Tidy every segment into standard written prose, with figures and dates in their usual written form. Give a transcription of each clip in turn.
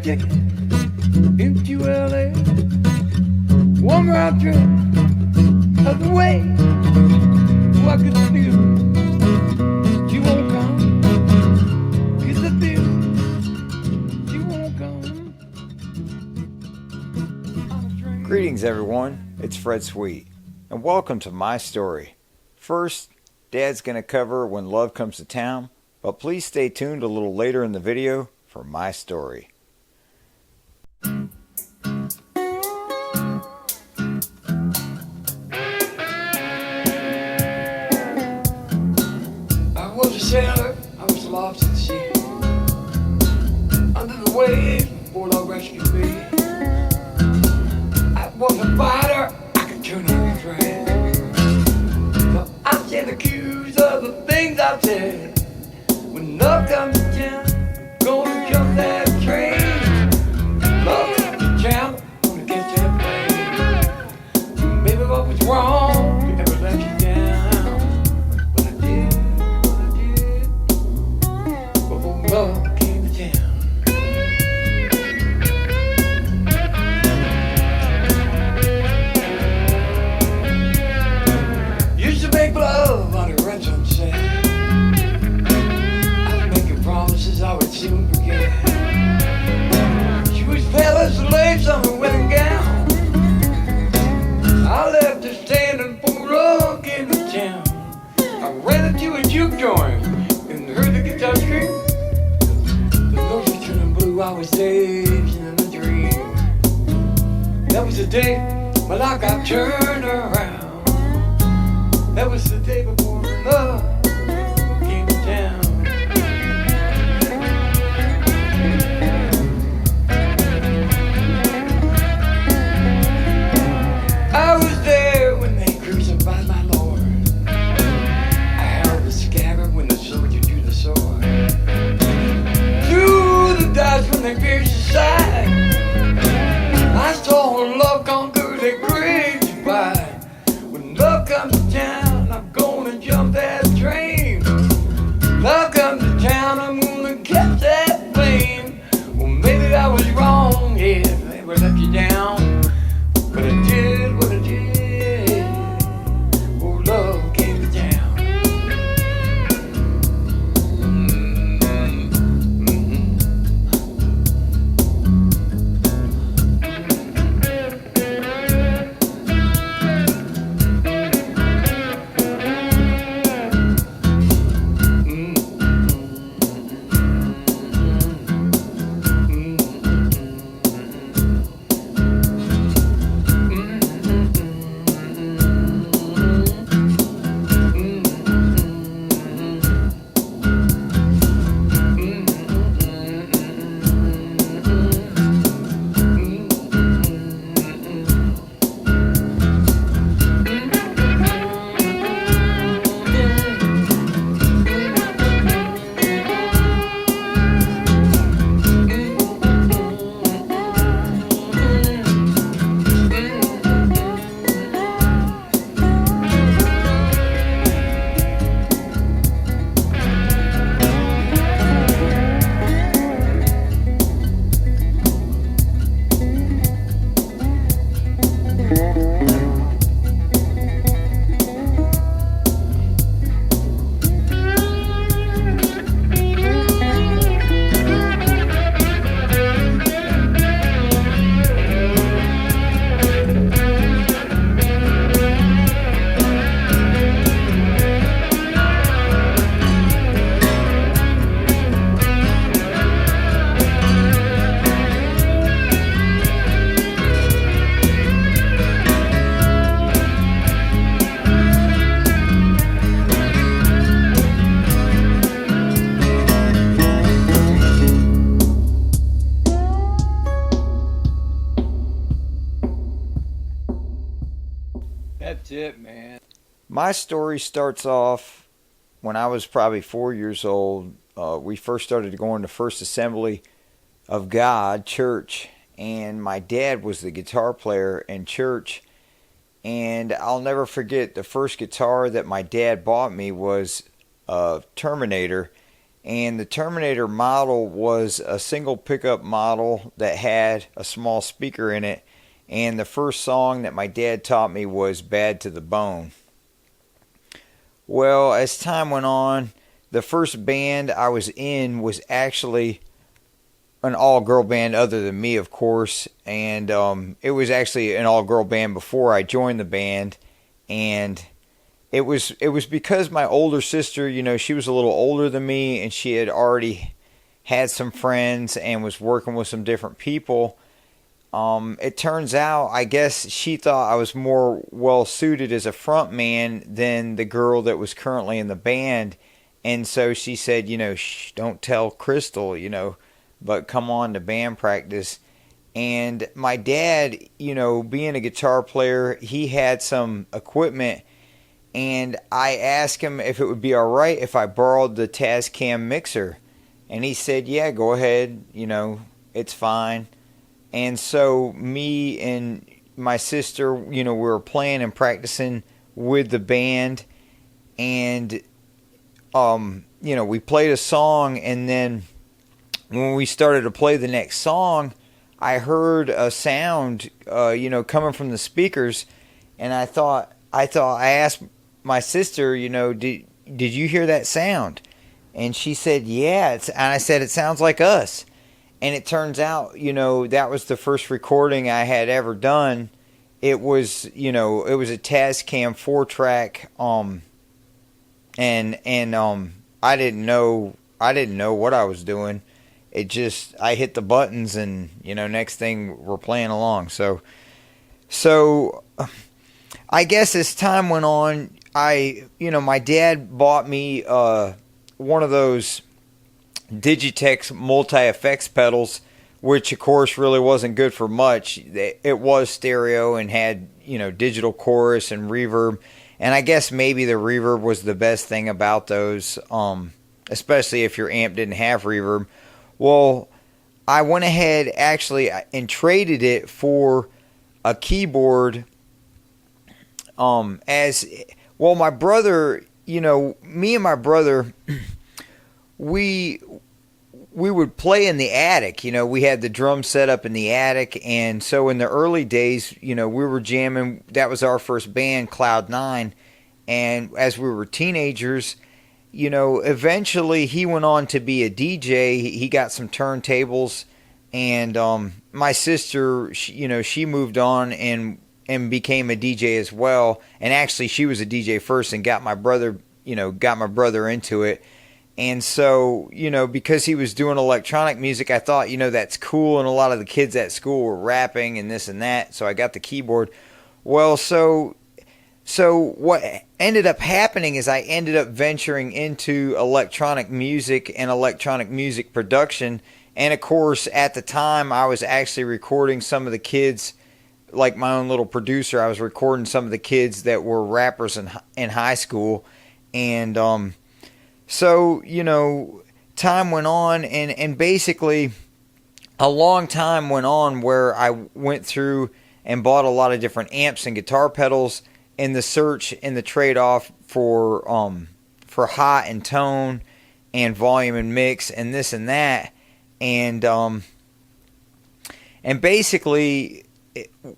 ticket into LA. One round trip of the way. Oh, I could feel that you won't come. 'Cause I feel that you won't come. Greetings everyone, it's Fred Sweet, and welcome to my story. First, Dad's going to cover When Love Comes to Town, but please stay tuned a little later in the video for my story. I was a sailor, I was lost at sea. Under the waves, before love rescued me. I was a fighter, I could turn every thread. So I stand accused of the things I've said. When love comes to town, I'm gonna jump that train. Love comes to town, I'm gonna catch that plane. Maybe what was wrong, we never let you down. But I did what I did before love came to town. Used to make love on a red sunset. I was making promises I would soon forget. She was pale as a lace on her wedding gown. I left her standing for love came to town. I ran into a juke joint and heard the guitar scream. The notes were turning blue, I was dazed in a dream. That was the day my life got turned around. That was the day before love came to town. I was there when they crucified my Lord. I held the scabbard when the soldier drew the sword. Threw the dice when they pierced his side. I saw love conquer the great divide. When love comes to town, I'm gonna jump that train. Love comes to town, I'm gonna catch that plane. Well, maybe I was wrong, yeah, they were let you down. But I did what I did. Oh, love came to town. That's it, man. My story starts off when I was probably 4 years old. We first started going to First Assembly of God Church, and my dad was the guitar player in church. And I'll never forget the first guitar that my dad bought me was Terminator, And the Terminator model was a single pickup model that had a small speaker in it. And the first song that my dad taught me was Bad to the Bone. Well, as time went on, the first band I was in was actually an all-girl band other than me, of course. And it was actually an all-girl band before I joined the band. And it was because my older sister, she was a little older than me, and she had already had some friends and was working with some different people. It turns out, I guess she thought I was more well-suited as a front man than the girl that was currently in the band. And so she said, shh, don't tell Crystal, but come on to band practice. And my dad, being a guitar player, he had some equipment. And I asked him if it would be all right if I borrowed the Tascam mixer. And he said, yeah, go ahead, it's fine. And so me and my sister, we were playing and practicing with the band. And, we played a song. And then when we started to play the next song, I heard a sound, coming from the speakers. And I asked my sister, did you hear that sound? And she said, yeah. And I said, it sounds like us. And it turns out, that was the first recording I had ever done. It was, it was a Tascam 4-track, and I didn't know what I was doing. I hit the buttons, and next thing we're playing along. So I guess as time went on, my dad bought me one of those Digitech multi-effects pedals, which of course really wasn't good for much. It was stereo and had, digital chorus and reverb. And I guess maybe the reverb was the best thing about those, especially if your amp didn't have reverb. Well, I went ahead actually and traded it for a keyboard. My brother, me and my brother, we would play in the attic. We had the drum set up in the attic, and so in the early days, we were jamming. That was our first band, Cloud9, and as we were teenagers, eventually he went on to be a DJ. He got some turntables, and my sister, she moved on and became a DJ as well. And actually, she was a DJ first and got my brother into it. And so, because he was doing electronic music, I thought, that's cool. And a lot of the kids at school were rapping and this and that. So I got the keyboard. Well, so what ended up happening is I ended up venturing into electronic music and electronic music production. And of course, at the time, I was actually recording some of the kids, like my own little producer. I was recording some of the kids that were rappers in high school. And, so, time went on, and basically a long time went on where I went through and bought a lot of different amps and guitar pedals in the search and the trade-off for hot and tone and volume and mix and this and that. And basically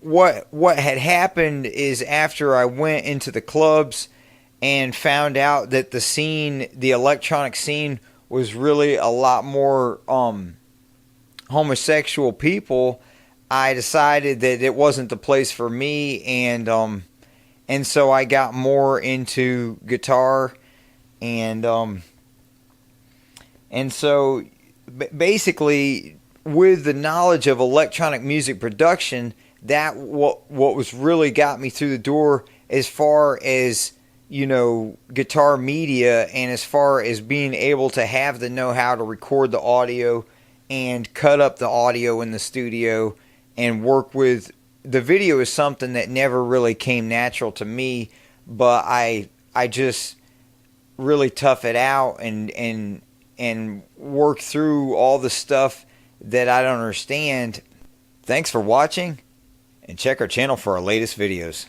what had happened is after I went into the clubs and found out that the electronic scene was really a lot more homosexual people, I decided that it wasn't the place for me, and so I got more into guitar, and so basically with the knowledge of electronic music production, that what was really got me through the door as far as guitar media, and as far as being able to have the know-how to record the audio and cut up the audio in the studio and work with the video is something that never really came natural to me, but I just really tough it out and work through all the stuff that I don't understand. Thanks for watching, and check our channel for our latest videos.